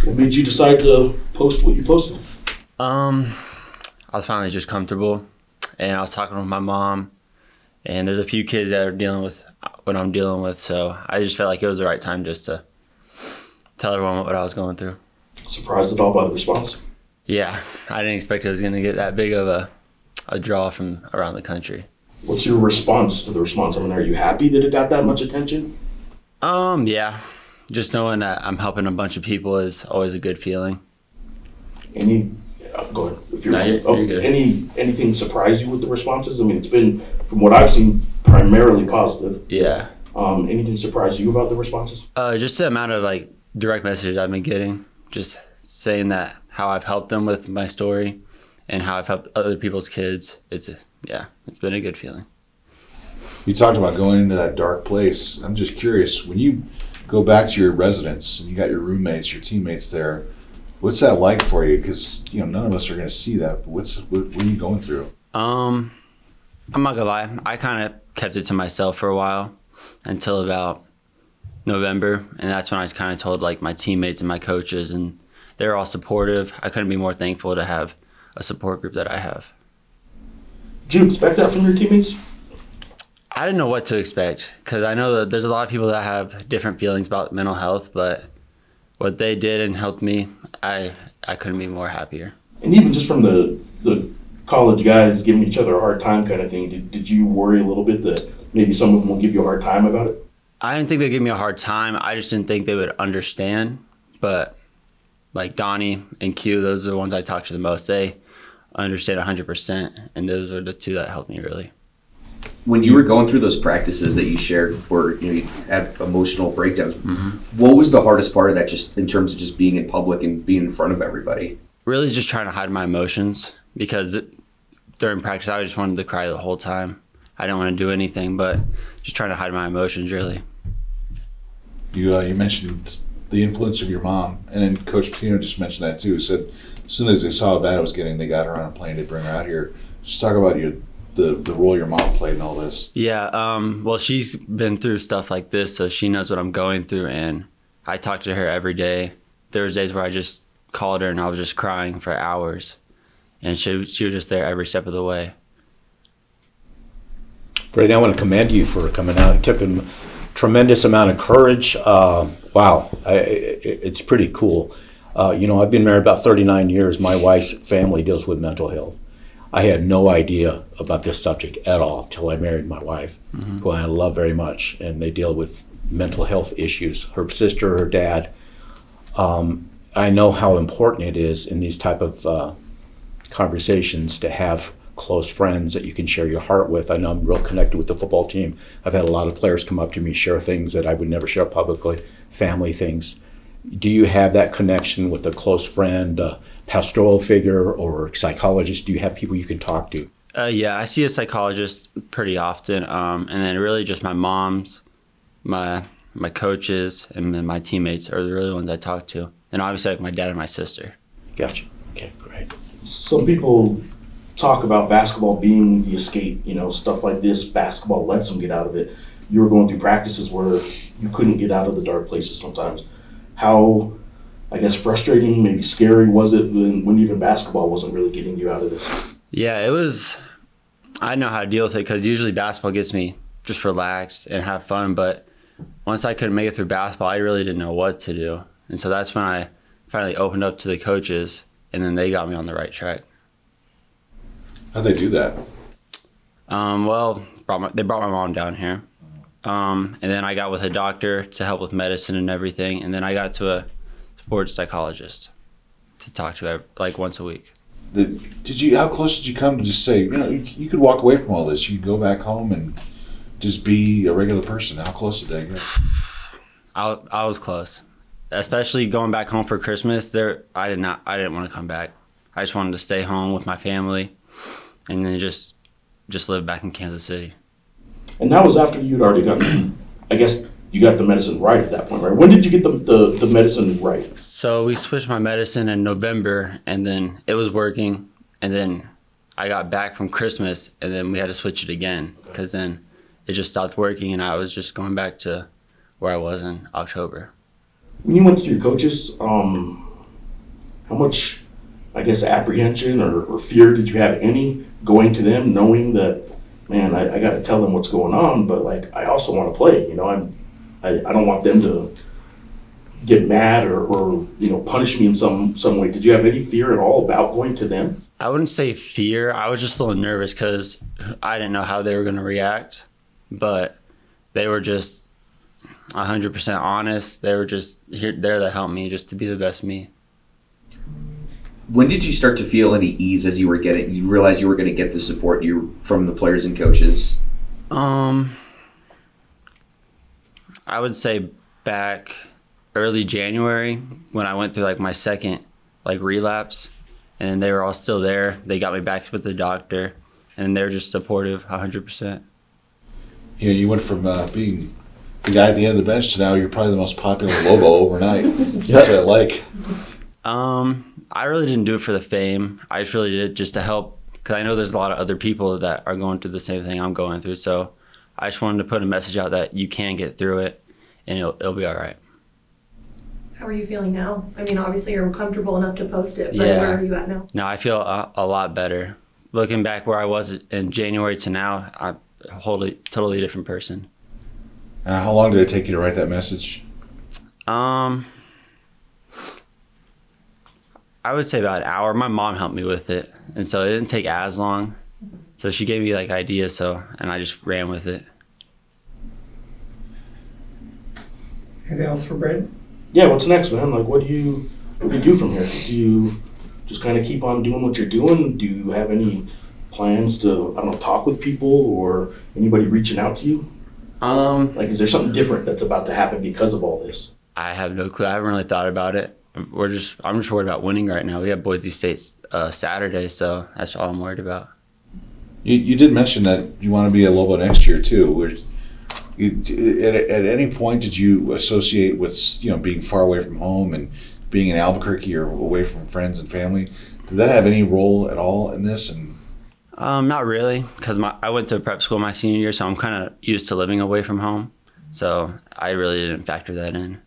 What made you decide to post what you posted? I was finally just comfortable, and I was talking with my mom, and there's a few kids that are dealing with what I'm dealing with, so I just felt like it was the right time just to tell everyone what I was going through. Surprised at all by the response? Yeah, I didn't expect it was going to get that big of a draw from around the country. What's your response to the response? I mean, are you happy that it got that much attention? Yeah. Just knowing that I'm helping a bunch of people is always a good feeling. Go ahead. If you're, you're good. Anything surprise you with the responses? I mean, it's been, from what I've seen, primarily positive. Yeah. Anything surprise you about the responses? Just the amount of direct messages I've been getting, just saying that how I've helped them with my story and how I've helped other people's kids. It's been a good feeling. You talked about going into that dark place. I'm just curious, when you go back to your residence and you got your roommates, your teammates there, what's that like for you? Because none of us are going to see that. But what are you going through? I'm not gonna lie, I kind of kept it to myself for a while until about November, and that's when I kind of told my teammates and my coaches, and they were all supportive. I couldn't be more thankful to have a support group that I have. Did you expect that from your teammates? I didn't know what to expect, because I know that there's a lot of people that have different feelings about mental health, but what they did and helped me, I couldn't be more happier. And even just from the college guys giving each other a hard time kind of thing, did you worry a little bit that maybe some of them will give you a hard time about it? I didn't think they'd give me a hard time. I just didn't think they would understand. But Donnie and Q, those are the ones I talk to the most. They understand 100%, and those are the two that helped me really. When you were going through those practices that you shared where you had emotional breakdowns, what was the hardest part of that, just in terms of just being in public and being in front of everybody? Really just trying to hide my emotions, because during practice I just wanted to cry the whole time. I didn't want to do anything but just trying to hide my emotions, really. You mentioned the influence of your mom, and then Coach Patino just mentioned that too. He said as soon as they saw how bad it was getting, they got her on a plane to bring her out here. Just talk about the role your mom played in all this. Yeah, well, she's been through stuff like this, so she knows what I'm going through, and I talk to her every day. There was days where I just called her and I was just crying for hours, and she was just there every step of the way. Braden, I want to commend you for coming out. It took a tremendous amount of courage. Wow, it's pretty cool. I've been married about 39 years. My wife's family deals with mental health. I had no idea about this subject at all till I married my wife, who I love very much, and they deal with mental health issues. Her sister, her dad. I know how important it is in these type of conversations to have close friends that you can share your heart with. I know I'm real connected with the football team. I've had a lot of players come up to me, share things that I would never share publicly, family things. Do you have that connection with a close friend, pastoral figure, or psychologist? Do you have people you can talk to? Yeah, I see a psychologist pretty often, and then really just my mom's, my coaches, and then my teammates are the really ones I talk to. And obviously my dad and my sister. Gotcha. Okay, great. Some people talk about basketball being the escape, stuff like this. Basketball lets them get out of it. You were going through practices where you couldn't get out of the dark places sometimes. How, I guess, frustrating, maybe scary was it when even basketball wasn't really getting you out of this? Yeah, it was. I know how to deal with it, because usually basketball gets me just relaxed and have fun, but once I couldn't make it through basketball, I really didn't know what to do. And so that's when I finally opened up to the coaches, and then they got me on the right track. How'd they do that? Well, they brought my mom down here. And then I got with a doctor to help with medicine and everything. And then I got to a sports psychologist to talk to once a week. How close did you come to just say, you could walk away from all this. You could go back home and just be a regular person. How close did that get? I was close, especially going back home for Christmas. I didn't want to come back. I just wanted to stay home with my family, and then just live back in Kansas City. And that was after you'd already gotten, I guess you got the medicine right at that point, right? When did you get the medicine right? So we switched my medicine in November, and then it was working, and then I got back from Christmas, and then we had to switch it again, because then it just stopped working, and I was just going back to where I was in October. When you went to your coaches, how much, I guess, apprehension or fear did you have any going to them, knowing that, man, I got to tell them what's going on, but like I also want to play. You know, I don't want them to get mad or punish me in some way. Did you have any fear at all about going to them? I wouldn't say fear. I was just a little nervous because I didn't know how they were going to react, but they were just 100% honest. They were just there to help me, just to be the best me. When did you start to feel any ease as you realized you were going to get the support from the players and coaches? I would say back early January when I went through like my second relapse, and they were all still there. They got me back with the doctor, and they're just supportive 100%. You know, you went from being the guy at the end of the bench to now you're probably the most popular Lobo overnight. What's that like? I really didn't do it for the fame. I just really did it just to help, because I know there's a lot of other people that are going through the same thing I'm going through. So I just wanted to put a message out that you can get through it, and it'll be all right. How are you feeling now? I mean, obviously you're comfortable enough to post it, but Yeah. where are you at now? No, I feel a lot better. Looking back where I was in January to now, I'm a totally different person. How long did it take you to write that message? I would say about an hour. My mom helped me with it, and so it didn't take as long. So she gave me ideas, and I just ran with it. Anything else for Braden? Yeah, what's next, man? Like, what do you do from here? Do you just kind of keep on doing what you're doing? Do you have any plans to, I don't know, talk with people or anybody reaching out to you? Is there something different that's about to happen because of all this? I have no clue. I haven't really thought about it. I'm just worried about winning right now. We have Boise State Saturday, so that's all I'm worried about. You did mention that you want to be a Lobo next year too. At any point did you associate with being far away from home and being in Albuquerque or away from friends and family? Did that have any role at all in this? And not really, because I went to prep school my senior year, so I'm kind of used to living away from home. So I really didn't factor that in.